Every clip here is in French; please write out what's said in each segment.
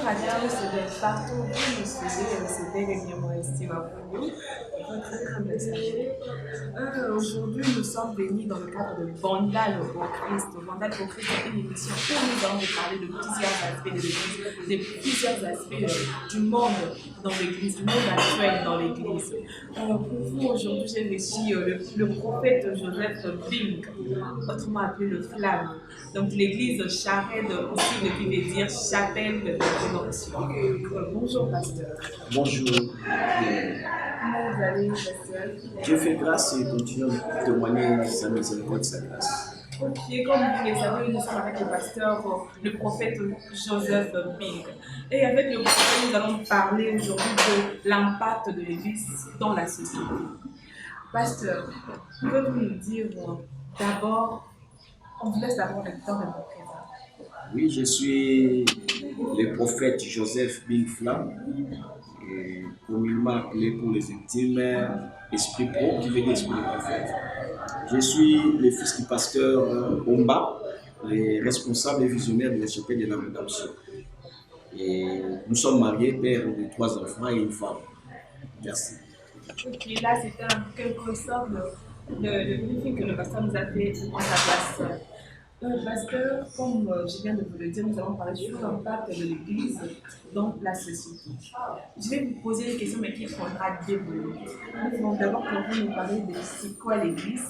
Bonjour à tous de partout où vous nous suivez, c'est dernièrement Estime à vous, votre grand messager. Aujourd'hui, nous sommes venus dans le cadre de Vandal au Christ. Vandal au Christ est une émission où nous allons vous parler de plusieurs aspects de l'Église, de plusieurs aspects du monde dans l'Église, du monde actuel dans l'Église. Pour vous, aujourd'hui, j'ai reçu le prophète Joseph Bing, autrement appelé le Flamme. Donc l'église Charette aussi, qui veut dire chapelle de rédemption. Bonjour pasteur. Bonjour. Comment vous allez, pasteur? Dieu fait grâce et continue de témoigner sa miséricorde, sa grâce. Ok, comme vous le savez, nous sommes avec le pasteur, le prophète Joseph Bing. Et avec le prophète, nous allons parler aujourd'hui de l'impact de l'église dans la société. Pasteur, pouvez-vous nous dire d'abord, on vous laisse d'abord le temps de vous présenter. Oui, je suis le prophète Joseph Bing Flamme, communément appelé pour les intimes Esprit Pro, qui veut dire Esprit de prophète. Je suis le fils du pasteur Omba, le responsable et visionnaire de la chapelle de la rédemption. Et nous sommes mariés, père de 3 enfants et une femme. Merci. Ok, là c'était en quelque sorte le briefing que le pasteur nous a fait en sa place. Pasteur, comme je viens de vous le dire, nous allons parler sur l'impact de l'Église dans la société. Je vais vous poser une question, mais qui prendra des volumes. Nous allons d'abord nous parler de c'est quoi l'Église,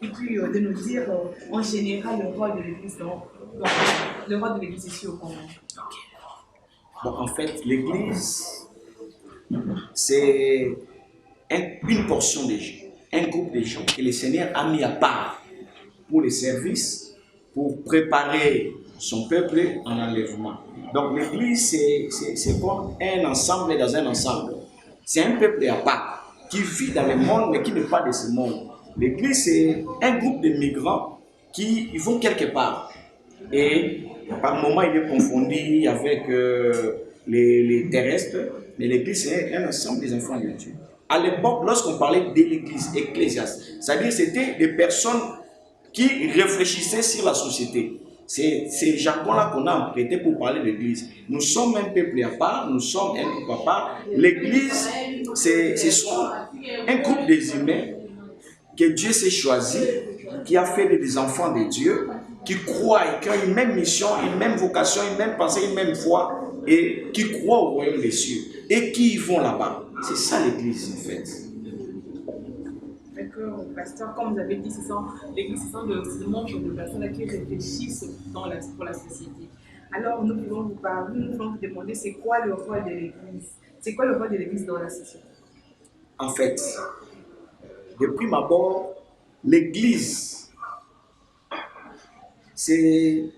et puis de nous dire en général le rôle de l'Église le rôle de l'Église ici au Congo. Bon, en fait, l'Église, c'est une portion des gens, un groupe de gens que le Seigneur a mis à part pour les services, pour préparer son peuple en enlèvement. Donc l'Église, c'est comme un ensemble dans un ensemble. C'est un peuple à part, qui vit dans le monde, mais qui n'est pas de ce monde. L'Église, c'est un groupe de migrants qui vont quelque part. Et par moment, il est confondu avec les terrestres, mais l'Église, c'est un ensemble des enfants de Dieu. À l'époque, lorsqu'on parlait de l'Église ecclésiaste, c'est-à-dire c'était des personnes qui réfléchissaient sur la société. C'est ces jargons-là qu'on a emprunté pour parler de l'Église. Nous sommes un peuple à part, nous sommes un groupe à part. L'Église, ce sont un groupe des humains que Dieu s'est choisi, qui a fait des enfants de Dieu, qui croient et qui ont une même mission, une même vocation, une même pensée, une même foi, et qui croient au royaume des cieux, et qui y vont là-bas. C'est ça l'Église, en fait. D'accord, pasteur, comme vous avez dit, l'Église, ce sont le nombre de personnes qui réfléchissent pour la société. Alors, nous pouvons vous parler, nous pouvons vous demander, c'est quoi le rôle de l'Église? C'est quoi le rôle de l'Église dans la société? En fait, de prime abord, l'Église, c'est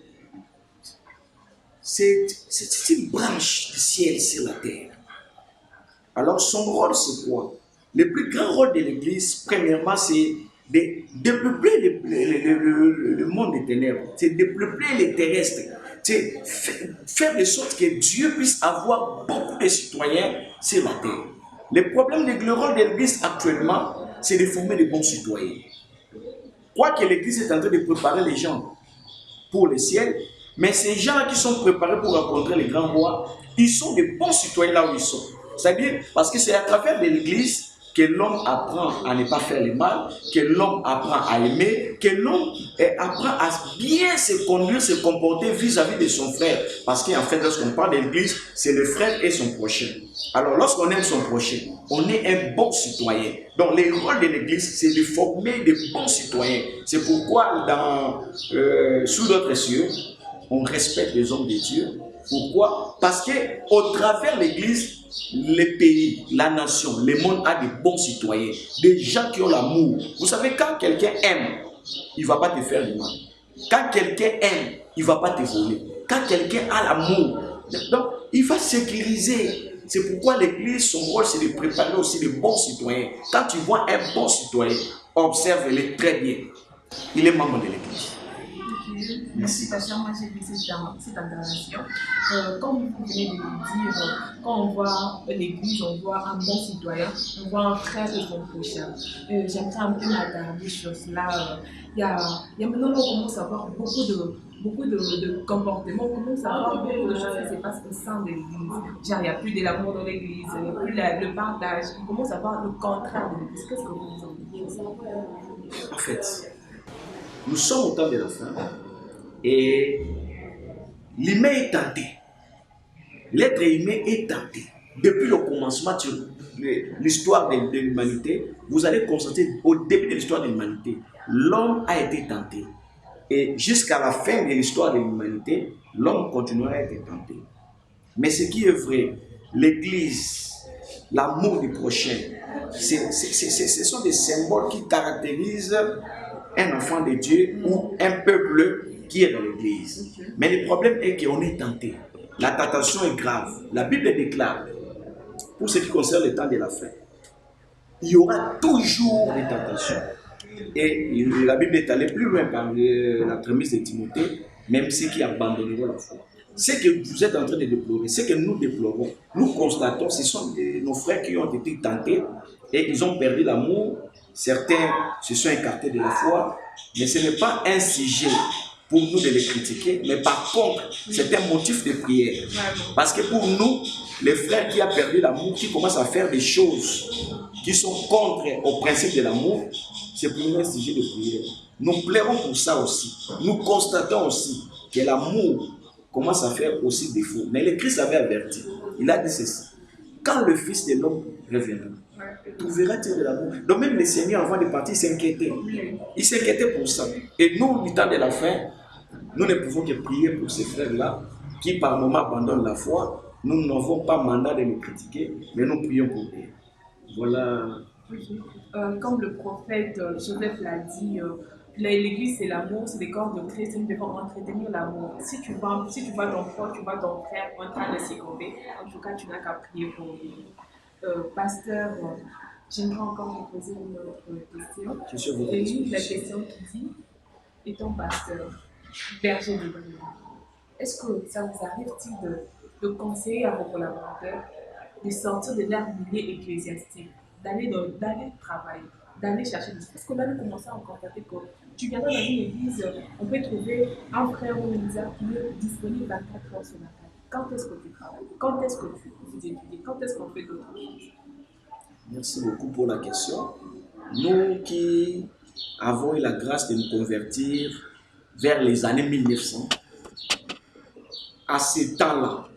une branche du ciel sur la terre. Alors, son rôle, c'est quoi? Le plus grand rôle de l'Église, premièrement, c'est de dépeupler le monde des ténèbres, c'est de dépeupler les terrestres, c'est faire de sorte que Dieu puisse avoir beaucoup de citoyens sur la terre. Le problème, le rôle de l'Église actuellement, c'est de former de bons citoyens. Quoique l'Église est en train de préparer les gens pour le ciel, mais ces gens qui sont préparés pour rencontrer les grands rois, ils sont des bons citoyens là où ils sont. C'est-à-dire, parce que c'est à travers de l'Église que l'homme apprend à ne pas faire le mal, que l'homme apprend à aimer, que l'homme apprend à bien se conduire, se comporter vis-à-vis de son frère. Parce qu'en fait, lorsqu'on parle de l'Église, c'est le frère et son prochain. Alors, lorsqu'on aime son prochain, on est un bon citoyen. Donc, le rôle de l'Église, c'est de former des bons citoyens. C'est pourquoi, sous d'autres cieux, on respecte les hommes de Dieu. Pourquoi? Parce qu'au travers de l'Église, les pays, la nation, le monde a des bons citoyens, des gens qui ont l'amour. Vous savez, quand quelqu'un aime, il ne va pas te faire du mal. Quand quelqu'un aime, il ne va pas te voler. Quand quelqu'un a l'amour, donc il va sécuriser. C'est pourquoi l'Église, son rôle, c'est de préparer aussi les bons citoyens. Quand tu vois un bon citoyen, observe-le très bien. Il est membre de l'Église. Merci, Pasteur. Moi, j'ai vu cette intervention. Comme vous venez de le dire, quand on voit l'église, on voit un bon citoyen, on voit un frère de son prochain. J'aimerais un peu m'attarder sur cela. Il y a maintenant, on commence à voir beaucoup de comportements, on commence à voir beaucoup de choses qui se passent au sein de l'église. Genre, il n'y a plus de l'amour dans l'église, il n'y a plus le partage. On commence à voir le contraire de l'église. Qu'est-ce que vous en dites? En fait, nous sommes au temps de la fin et l'humain est tenté. L'être humain est tenté. Depuis le commencement de l'histoire de l'humanité, vous allez constater au début de l'histoire de l'humanité, l'homme a été tenté. Et jusqu'à la fin de l'histoire de l'humanité, l'homme continuera à être tenté. Mais ce qui est vrai, l'Église, l'amour du prochain, ce sont des symboles qui caractérisent un enfant de Dieu ou un peuple qui est dans l'Église. Mais le problème est qu'on est tenté. La tentation est grave. La Bible déclare, pour ce qui concerne le temps de la fin, il y aura toujours des tentations. Et la Bible est allée plus loin par la prémisse de Timothée, même ceux qui abandonneront la foi. Ce que vous êtes en train de déplorer, ce que nous déplorons, nous constatons, ce sont nos frères qui ont été tentés et ils ont perdu l'amour. Certains se sont écartés de la foi, mais ce n'est pas un sujet pour nous de les critiquer, mais par contre, c'est un motif de prière. Parce que pour nous, les frères qui ont perdu l'amour, qui commencent à faire des choses qui sont contre au principe de l'amour, c'est pour nous un sujet de prière. Nous plairons pour ça aussi. Nous constatons aussi que l'amour commence à faire aussi défaut. Mais le Christ avait averti. Il a dit ceci. Quand le Fils de l'homme reviendra, trouvera-t-il de l'amour? Donc même le Seigneur, avant de partir, s'inquiétait. Il s'inquiétait pour ça. Et nous, du temps de la fin, nous ne pouvons que prier pour ces frères-là qui par moments abandonnent la foi. Nous n'avons pas mandat de les critiquer, mais nous prions pour eux. Voilà. Comme le prophète Joseph l'a dit, l'église c'est l'amour, c'est le corps de Christ, nous devons entretenir l'amour. Si tu vois ton frère, tu vois ton frère en train de s'écomber, en tout cas tu n'as qu'à prier pour lui. Pasteur, j'aimerais encore vous poser une autre question. Et la question qui dit, étant pasteur, berger de bonne, est-ce que ça vous arrive-t-il de conseiller à vos collaborateurs de sortir de leur milieu ecclésiastique, d'aller travailler, d'aller chercher des choses? Parce que là, nous commençons à constater que tu viens dans une église, on peut trouver un frère ou une sœur qui est disponible 24 heures sur la table. Quand est-ce que tu travailles? Quand est-ce que tu étudies? Quand est-ce qu'on fait d'autres choses? Merci beaucoup pour la question. Nous qui avons eu la grâce de nous convertir vers les années 1900, à ce temps-là,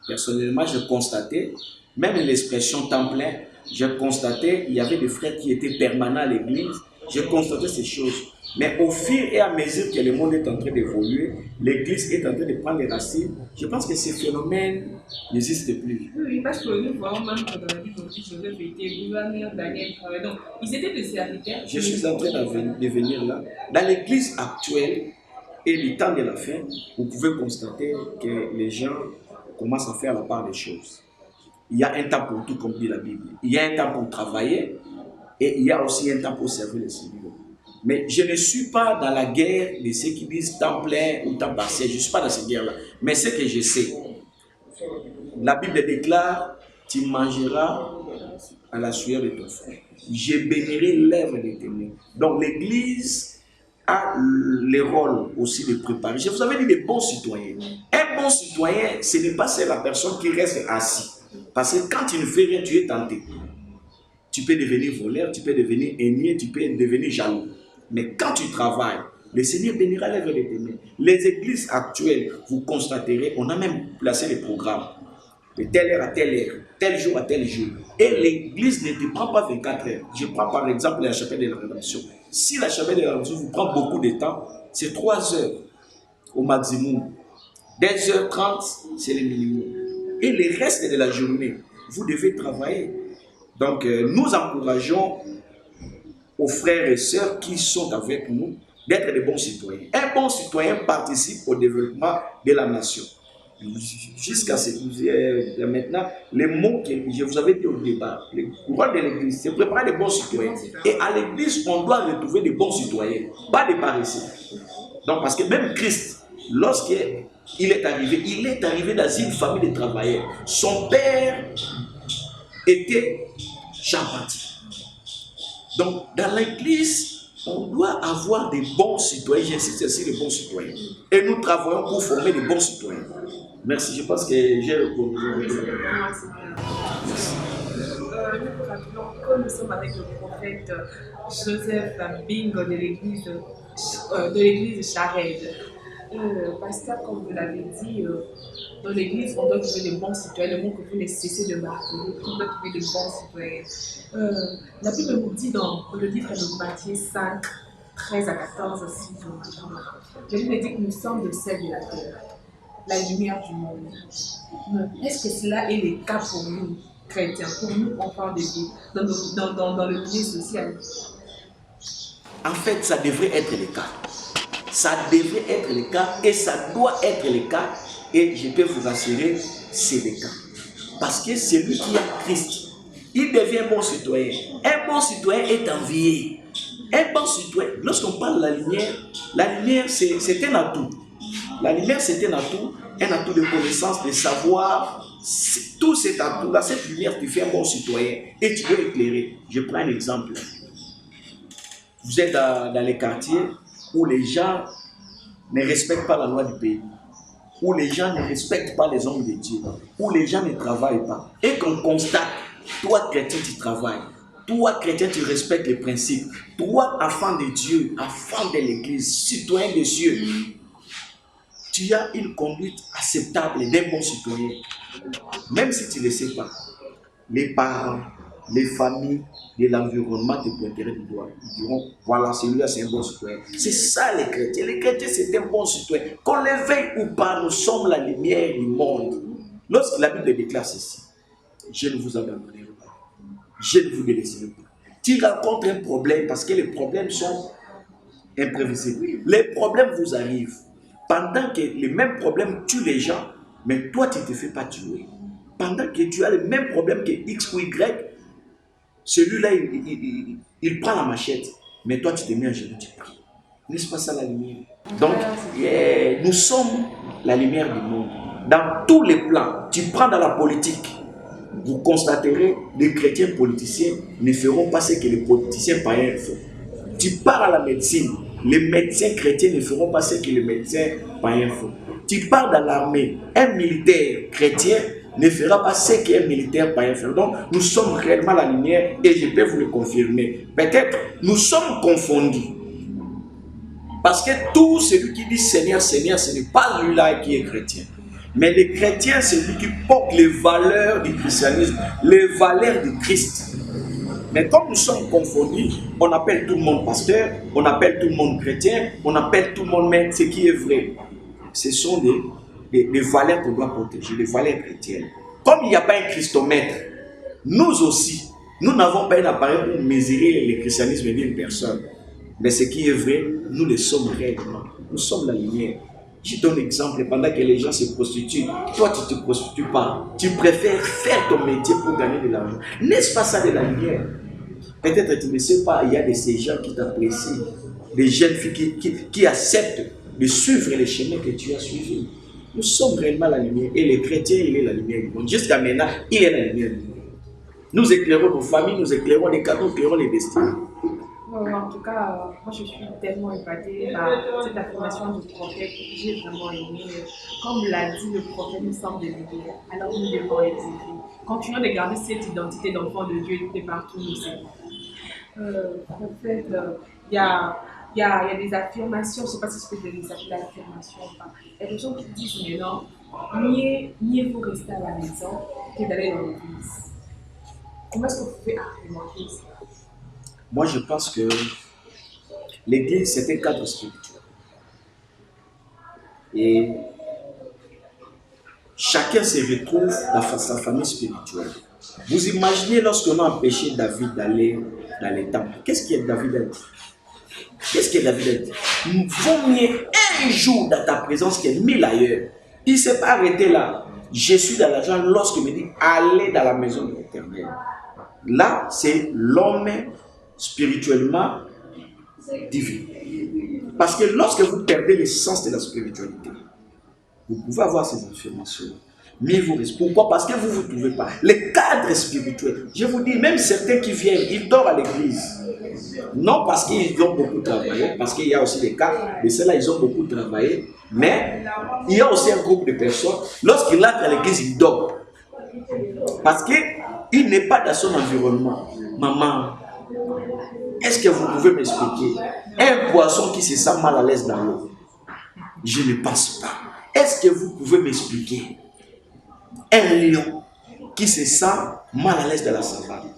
personnellement, je constatais, même l'expression temps plein, je constatais il y avait des frères qui étaient permanents à l'église, je constatais ces choses. Mais au fur et à mesure que le monde est en train d'évoluer, l'église est en train de prendre les racines, je pense que ces phénomènes n'existent plus. Oui, parce que nous voyons même que dans la Bible, Joseph était gouverneur, Daniel travaillait. Donc, ils étaient des serviteurs. Je suis en train de venir là. Dans l'église actuelle et du temps de la fin, vous pouvez constater que les gens commencent à faire la part des choses. Il y a un temps pour tout, comme dit la Bible. Il y a un temps pour travailler et il y a aussi un temps pour servir les Seigneur. Mais je ne suis pas dans la guerre de ceux qui disent temps plein ou temps partiel. Je ne suis pas dans cette guerre-là. Mais ce que je sais, la Bible déclare, tu mangeras à la sueur de ton frère. Je bénirai l'œuvre de tes mains. Donc l'église a le rôle aussi de préparer. Je vous avais dit des bons citoyens. Un bon citoyen, ce n'est pas la personne qui reste assis. Parce que quand tu ne fais rien, tu es tenté. Tu peux devenir voleur, tu peux devenir ennemi, tu peux devenir jaloux. Mais quand tu travailles, le Seigneur bénira l'œuvre de tes mains. Les églises actuelles, vous constaterez, on a même placé les programmes. De telle heure à telle heure, tel jour à tel jour. Et l'église ne te prend pas 24 heures. Je prends par exemple la chapelle de la rédemption. Si la chapelle de la rédemption vous prend beaucoup de temps, c'est 3 heures au maximum. 2h30, c'est le minimum. Et le reste de la journée, vous devez travailler. Donc, nous encourageons aux frères et sœurs qui sont avec nous d'être des bons citoyens. Un bon citoyen participe au développement de la nation. Jusqu'à maintenant, les mots que je vous avais dit au départ, le rôle de l'église, c'est préparer des bons citoyens. Et à l'église, on doit retrouver des bons citoyens, pas des paresseux. Donc, parce que même Christ, lorsqu'il est arrivé dans une famille de travailleurs. Son père était charpentier. Donc, dans l'église, on doit avoir des bons citoyens. J'insiste aussi les bons citoyens. Et nous travaillons pour former des bons citoyens. Merci, je pense que j'ai répondu. Nous rappelons que nous sommes avec le prophète Joseph Bingo de l'église Charède. Pasteur, comme vous l'avez dit, dans l'église, on doit trouver de bons citoyens. Le mot que vous ne cessez de marteler, on doit trouver de bons citoyens. La Bible nous dit dans le livre de Matthieu 5, 13 à 14, si je me trompe. Jésus nous dit que nous sommes le sel de la terre, la lumière du monde. Mais est-ce que cela est le cas pour nous, chrétiens, pour nous, enfants de Dieu, dans le milieu social? En fait, ça devrait être le cas. Ça devrait être le cas et ça doit être le cas. Et je peux vous assurer, c'est le cas. Parce que celui qui a Christ, il devient un bon citoyen. Un bon citoyen est envié. Un bon citoyen, lorsqu'on parle de la lumière c'est un atout. La lumière, c'est un atout de connaissance, de savoir. Tout cet atout-là, cette lumière, tu fais un bon citoyen et tu peux éclairer. Je prends un exemple. Vous êtes dans les quartiers où les gens ne respectent pas la loi du pays, où les gens ne respectent pas les hommes de Dieu, où les gens ne travaillent pas. Et qu'on constate, toi chrétien, tu travailles. Toi chrétien, tu respectes les principes. Toi, enfant de Dieu, enfant de l'église, citoyen des cieux, tu as une conduite acceptable d'un bon citoyen. Même si tu ne le sais pas, les parents, les familles de l'environnement te pointeront du doigt. Ils diront, voilà, celui-là c'est un bon citoyen. C'est ça les chrétiens. Les chrétiens c'est un bon citoyen. Qu'on les veille ou pas, nous sommes la lumière du monde. Lorsque la Bible déclare ceci, je ne vous abandonnerai pas. Je ne vous délaisserai pas. Tu rencontres un problème parce que les problèmes sont imprévisibles. Les problèmes vous arrivent. Pendant que les mêmes problèmes tuent les gens, mais toi tu ne te fais pas tuer. Pendant que tu as le même problème que X ou Y, celui-là, il prend la machette, mais toi, tu te mets à genoux, tu pries. N'est-ce pas ça la lumière? Donc, nous sommes la lumière du monde. Dans tous les plans, tu prends dans la politique, vous constaterez, les chrétiens politiciens ne feront pas ce que les politiciens païens font. Tu pars à la médecine, les médecins chrétiens ne feront pas ce que les médecins païens font. Tu pars dans l'armée, un militaire chrétien ne fera pas ce qu'un militaire païen fait. Donc, nous sommes réellement la lumière et je peux vous le confirmer. Peut-être nous sommes confondus. Parce que tout celui qui dit Seigneur, Seigneur, ce n'est pas lui-là qui est chrétien. Mais le chrétien, c'est lui qui porte les valeurs du christianisme, les valeurs du Christ. Mais comme nous sommes confondus, on appelle tout le monde pasteur, on appelle tout le monde chrétien, on appelle tout le monde maître, ce qui est vrai. Ce sont des valeurs qu'on doit protéger, des valeurs chrétiennes. Comme il n'y a pas un christomètre, nous aussi, nous n'avons pas un appareil pour mesurer le christianisme d'une personne. Mais ce qui est vrai, nous le sommes réellement. Nous sommes la lumière. Je donne l'exemple, pendant que les gens se prostituent, toi tu ne te prostitues pas. Tu préfères faire ton métier pour gagner de l'argent. N'est-ce pas ça de la lumière? Peut-être tu ne sais pas, il y a de ces gens qui t'apprécient, des jeunes filles qui acceptent de suivre les chemins que tu as suivis. Nous sommes réellement la lumière. Et les chrétiens, il est la lumière du monde. Jusqu'à maintenant, il est la lumière du monde. Nous éclairons nos familles, nous éclairons les cadres, nous éclairons les destinées. En tout cas, moi je suis tellement épatée par cette affirmation du prophète. J'ai vraiment aimé. Comme l'a dit le prophète, nous sommes des lumières. Alors nous devons être élevés. Continuons de garder cette identité d'enfant de Dieu de partout nous sommes. Prophète, il y a des affirmations, je ne sais pas si je peux les appeler affirmations ou pas. Il y a des gens qui disent maintenant, mieux vaut rester à la maison que d'aller dans l'église. Comment est-ce que vous pouvez argumenter ça? Moi, je pense que l'église, c'est un cadre spirituel. Et chacun se retrouve dans sa famille spirituelle. Vous imaginez lorsqu'on a empêché David d'aller dans les temples. Qu'est-ce que David a dit? Qu'est-ce que David a dit? Il vaut mieux un jour dans ta présence que 1000 ailleurs. Il ne s'est pas arrêté là. Je suis dans la joie lorsqu'il me dit allez dans la maison de l'Éternel. Là, c'est l'homme spirituellement divine. Parce que lorsque vous perdez l'essence de la spiritualité, vous pouvez avoir ces informations. Mais vous restez. Pourquoi? Parce que vous ne vous trouvez pas. Les cadres spirituels, je vous dis, même certains qui viennent, ils dorment à l'église. Non parce qu'ils ont beaucoup travaillé, parce qu'il y a aussi des cas de ceux-là, ils ont beaucoup travaillé. Mais il y a aussi un groupe de personnes, lorsqu'il entre à l'église, il dort. Parce qu'il n'est pas dans son environnement. Maman, est-ce que vous pouvez m'expliquer? Un poisson qui se sent mal à l'aise dans l'eau, je ne pense pas. Est-ce que vous pouvez m'expliquer? Un lion qui se sent mal à l'aise dans la savane.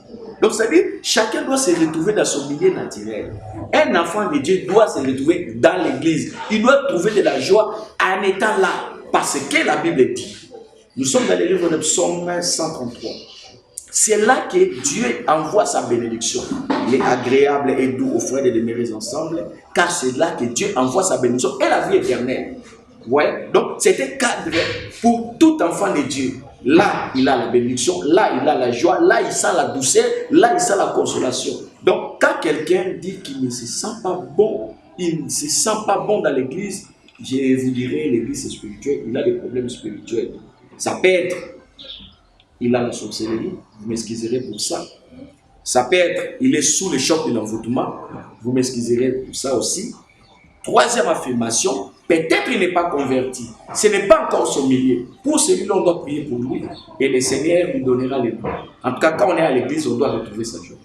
Donc, c'est-à-dire, chacun doit se retrouver dans son milieu naturel. Un enfant de Dieu doit se retrouver dans l'église. Il doit trouver de la joie en étant là. Parce que la Bible dit. Nous sommes dans le livre de Psaume 133. C'est là que Dieu envoie sa bénédiction. Il est agréable et doux aux frères de demeurer ensemble, car c'est là que Dieu envoie sa bénédiction et la vie éternelle. Ouais. Donc, c'est un cadre pour tout enfant de Dieu. Là, il a la bénédiction, là, il a la joie, là, il sent la douceur, là, il sent la consolation. Donc, quand quelqu'un dit qu'il ne se sent pas bon, il ne se sent pas bon dans l'église, je vous dirais, l'église est spirituelle, il a des problèmes spirituels. Ça peut être, il a la sorcellerie, vous m'excuserez pour ça. Ça peut être, il est sous le choc de l'envoûtement, vous m'excuserez pour ça aussi. Troisième affirmation, peut-être il n'est pas converti. Ce n'est pas encore son milieu. Pour celui-là, on doit prier pour lui. Et le Seigneur lui donnera les dons. En tout cas, quand on est à l'église, on doit retrouver sa joie.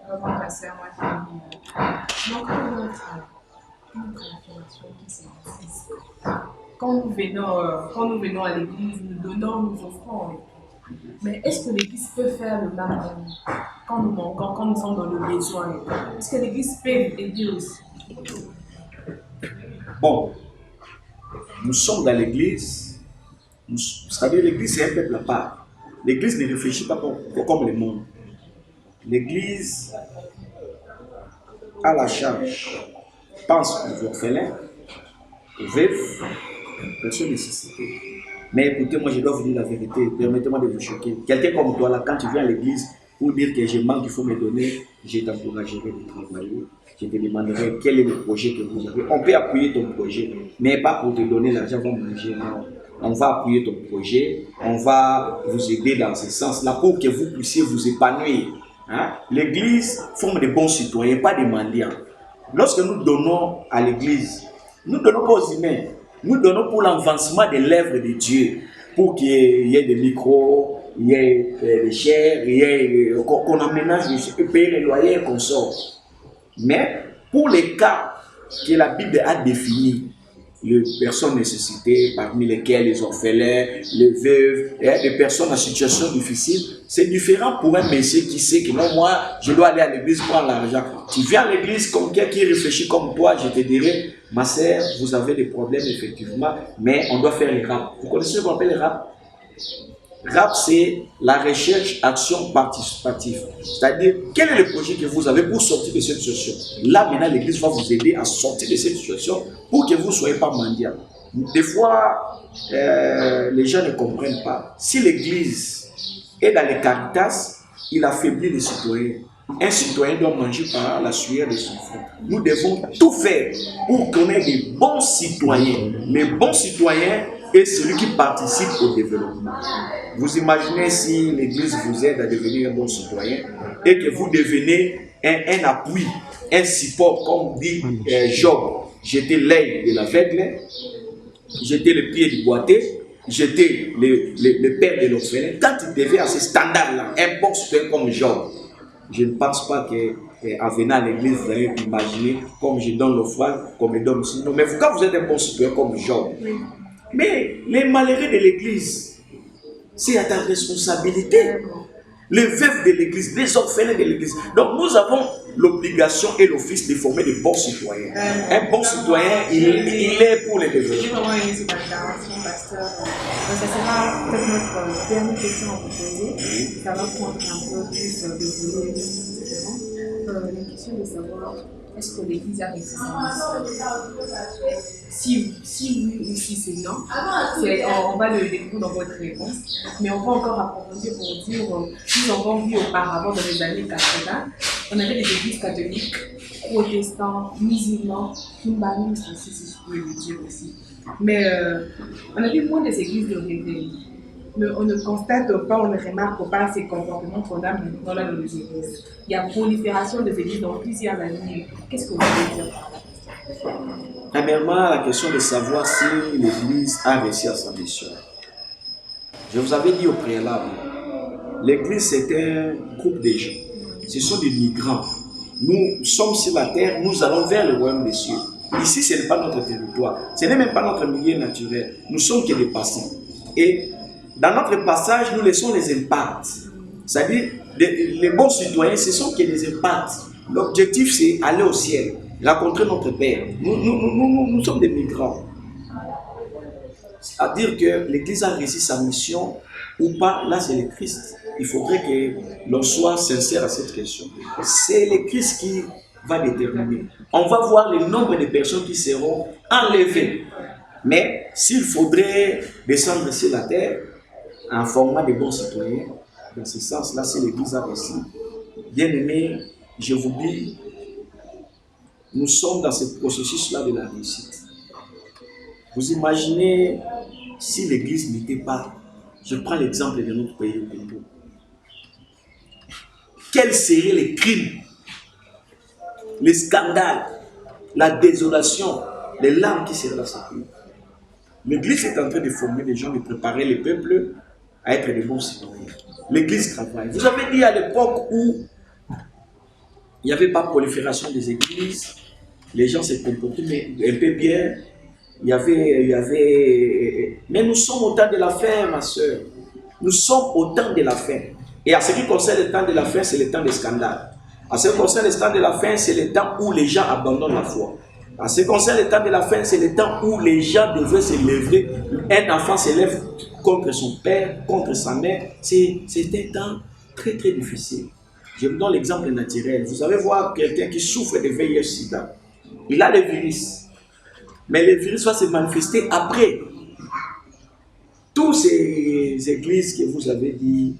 Vraiment, pasteur, moi, donc, notre affirmation qui s'existe. Quand nous venons à l'église, nous donnons, nous offrons. Mais est-ce que l'église peut faire le même quand nous manquons, quand nous sommes dans le besoin? Est-ce que l'église peut aider aussi? Bon, nous sommes dans l'église, c'est-à-dire l'église c'est un peuple à part. L'église ne réfléchit pas comme le monde. L'église a la charge, pense aux orphelins, aux veufs, aux personnes nécessitées. Mais écoutez, moi je dois vous dire la vérité, permettez-moi de vous choquer. Quelqu'un comme toi là, quand tu viens à l'église pour dire que je manque, il faut me donner, je t'encouragerai de travailler. Je te demanderai quel est le projet que vous avez. On peut appuyer ton projet, mais pas pour te donner l'argent, on va manger. Non. On va appuyer ton projet, on va vous aider dans ce sens-là pour que vous puissiez vous épanouir. Hein? L'église forme de bons citoyens, pas des mendiants. Lorsque nous donnons à l'église, nous ne donnons pas aux humains, nous donnons pour l'avancement de l'œuvre de Dieu, pour qu'il y ait des micros, il y ait des chairs, qu'on aménage, payer les loyers et qu'on sort. Mais pour les cas que la Bible a définis, les personnes nécessitées, parmi lesquelles les orphelins, les veuves, les personnes en situation difficile, c'est différent pour un monsieur qui sait que non, moi, je dois aller à l'église prendre l'argent. Tu viens à l'église comme quelqu'un qui réfléchit comme toi, je te dirais, ma sœur, vous avez des problèmes effectivement, mais on doit faire les rap. Vous connaissez ce qu'on appelle les rap? RAP, c'est la recherche action participative. C'est-à-dire, quel est le projet que vous avez pour sortir de cette situation? Là, maintenant, l'église va vous aider à sortir de cette situation pour que vous ne soyez pas mendiants. Des fois, les gens ne comprennent pas. Si l'église est dans les caritas, il affaiblit les citoyens. Un citoyen doit manger par la sueur de son front. Nous devons tout faire pour qu'on ait des bons citoyens. Les bons citoyens est celui qui participe au développement. Vous imaginez si l'église vous aide à devenir un bon citoyen et que vous devenez un appui, un support, comme dit Job. J'étais l'œil de l'aveugle, j'étais le pied du boiteux, j'étais le père de l'orphelin. Quand il devait à ce standard-là, un bon citoyen comme Job, je ne pense pas qu'en venant à l'église, vous allez imaginer comme je donne l'offrande, comme je donne aussi. Non, mais quand vous êtes un bon citoyen comme Job, mais les malheureux de l'église, c'est à ta responsabilité. Les veufs de l'église, les orphelins de l'église. Donc nous avons l'obligation et l'office de former de bons citoyens. Un bon citoyen, il est pour les développements. J'ai vraiment aimé cette intervention, pasteur. Donc ça sera peut-être notre dernière question à vous poser. Ça va prendre un peu plus de volume différent. La question de savoir, est-ce que l'église a réussi sa mission? Si oui ou si c'est non, on va le découvrir dans votre réponse. Mais on va encore approfondir pour dire, nous avons vu auparavant dans les années 80, on avait des églises catholiques protestants, musulmans, kimbanistes aussi, si je peux le dire aussi. Mais on a vu moins des églises de réveil. Mais on ne constate pas, on ne remarque pas ces comportements qu'on a maintenant dans les églises. Il y a prolifération des églises dans plusieurs années. Qu'est-ce que vous voulez dire? Premièrement, la question de savoir si l'Église a réussi à sa mission. Je vous avais dit au préalable, l'Église c'est un groupe de gens. Ce sont des migrants. Nous sommes sur la terre, nous allons vers le royaume des cieux. Ici, ce n'est pas notre territoire. Ce n'est même pas notre milieu naturel. Nous sommes que des passants. Et dans notre passage, nous laissons les impacts. C'est-à-dire, les bons citoyens, ce sont que des impacts. L'objectif, c'est aller au ciel, rencontrer notre Père. Nous sommes des migrants. C'est-à-dire que l'Église a réussi sa mission ou pas, là c'est le Christ. Il faudrait que l'on soit sincère à cette question. C'est le Christ qui va déterminer. On va voir le nombre de personnes qui seront enlevées. Mais s'il faudrait descendre sur la terre en format de bons citoyens, dans ce sens-là, c'est l'Église a réussi. Bien aimé, je vous dis, nous sommes dans ce processus-là de la réussite. Vous imaginez si l'Église n'était pas, je prends l'exemple de notre pays au Congo. Quels seraient les crimes, les scandales, la désolation, les larmes qui seraient dans ce pays? L'Église est en train de former les gens, de préparer les peuples à être de bons citoyens. L'Église travaille. Vous avez dit à l'époque où il n'y avait pas prolifération des églises, les gens se comportaient un peu bien. Mais nous sommes au temps de la fin, ma soeur. Nous sommes au temps de la fin. Et à ce qui concerne le temps de la fin, c'est le temps des scandales. À ce qui concerne le temps de la fin, c'est le temps où les gens abandonnent la foi. À ce qui concerne le temps de la fin, c'est le temps où les gens devraient se lever. Un enfant se lève contre son père, contre sa mère. C'est un temps très très difficile. Je vous donne l'exemple naturel. Vous allez voir quelqu'un qui souffre de VIH-Sida. Il a le virus. Mais le virus va se manifester après. Toutes ces églises que vous avez dit,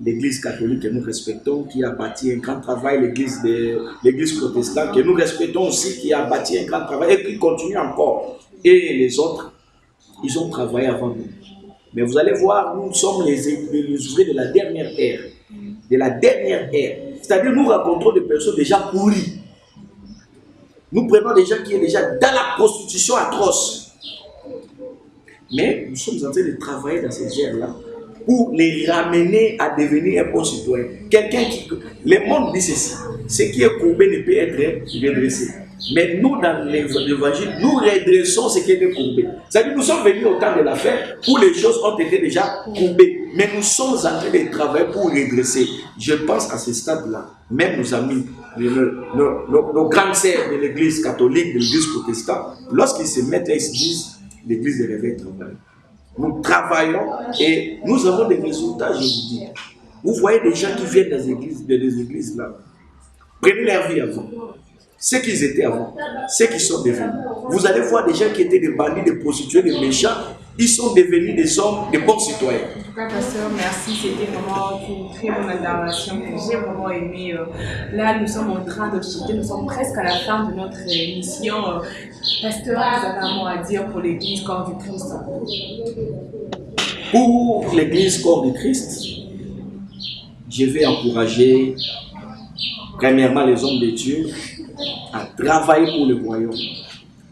l'église catholique que nous respectons, qui a bâti un grand travail, l'église protestante que nous respectons aussi, qui a bâti un grand travail et qui continue encore. Et les autres, ils ont travaillé avant nous. Mais vous allez voir, nous sommes les ouvriers de la dernière ère. De la dernière ère. C'est-à-dire, nous rencontrons des personnes déjà pourries. Nous prenons des gens qui sont déjà dans la prostitution atroce. Mais nous sommes en train de travailler dans ces ères-là pour les ramener à devenir un bon citoyen. Quelqu'un qui... Le monde dit ceci. Ce qui est courbé ne peut être redressé. Mais nous, dans l'évangile, nous redressons ce qui est courbé. C'est-à-dire que nous sommes venus au temps de la fin où les choses ont été déjà courbées. Mais nous sommes en train de travailler pour redresser. Je pense à ce stade-là. Même nos amis, nos grandes sœurs de l'église catholique, de l'église protestante, lorsqu'ils se mettent là, ils se disent, l'église de réveil travaille. Nous travaillons et nous avons des résultats, je vous dis. Vous voyez des gens qui viennent des églises là. Prenez leur vie avant. Ce qu'ils étaient avant, ce qu'ils sont devenus. Vous allez voir des gens qui étaient des bandits, des prostituées, des méchants, ils sont devenus des hommes, des bons citoyens. En tout cas, pasteur, merci. C'était vraiment une très bonne intervention que j'ai vraiment aimé. Là, nous sommes en train de chuter, nous sommes presque à la fin de notre émission. Pasteur, vous avez un mot à dire pour l'église corps du Christ? Pour l'église corps du Christ, je vais encourager premièrement les hommes de Dieu à travailler pour le royaume.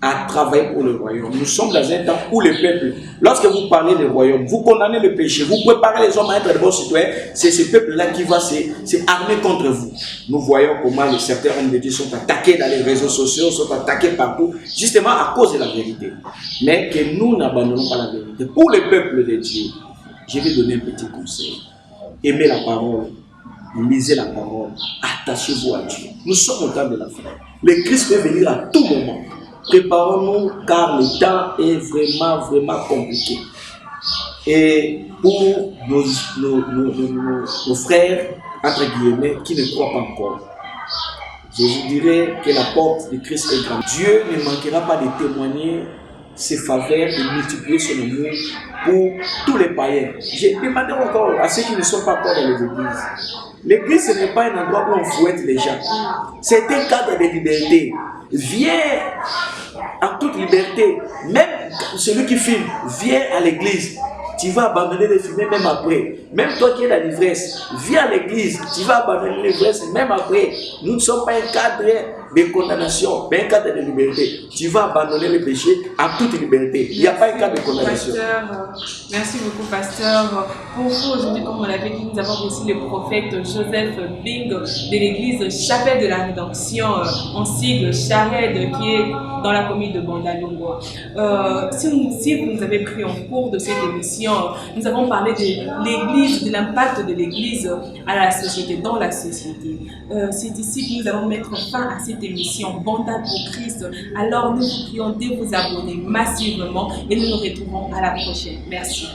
À travailler pour le royaume. Nous sommes dans un temps où le peuple, lorsque vous parlez du royaume, vous condamnez le péché, vous préparez les hommes à être de bons citoyens, c'est ce peuple-là qui va s'armer contre vous. Nous voyons comment certains hommes de Dieu sont attaqués dans les réseaux sociaux, sont attaqués partout, justement à cause de la vérité. Mais que nous n'abandonnons pas la vérité. Pour le peuple de Dieu, je vais donner un petit conseil. Aimez la parole. Lisez la parole, attachez-vous à Dieu. Nous sommes au temps de la fin. Le Christ peut venir à tout moment. Préparons-nous car le temps est vraiment, vraiment compliqué. Et pour nos frères, entre guillemets, qui ne croient pas encore, je vous dirais que la porte de Christ est grande. Dieu ne manquera pas de témoigner ses faveurs, de multiplier son amour pour tous les païens. J'ai demandé encore à ceux qui ne sont pas encore dans les églises. L'église, ce n'est pas un endroit où on fouette les gens. C'est un cadre de liberté. Viens en toute liberté. Même celui qui filme, viens à l'église. Tu vas abandonner les filmer même après. Même toi qui es dans l'ivresse, viens à l'église. Tu vas abandonner l'ivresse même après. Nous ne sommes pas un cadre de condamnation, mais un cadre de liberté. Tu vas abandonner le péché à toute liberté. Il n'y a pas un cadre de condamnation. Pasteur, merci beaucoup, pasteur. Pour vous, aujourd'hui, comme on l'avait dit, nous avons reçu le prophète Joseph Bing de l'église Chapelle de la Rédemption, en sigle Chared, qui est dans la commune de Bandalungwa. Si vous nous avez pris en cours de cette émission, nous avons parlé de l'église, de l'impact de l'église à la société, dans la société. C'est ici que nous allons mettre fin à cette émission Bandal pour Christ. Alors nous vous prions de vous abonner massivement et nous nous retrouvons à la prochaine. Merci.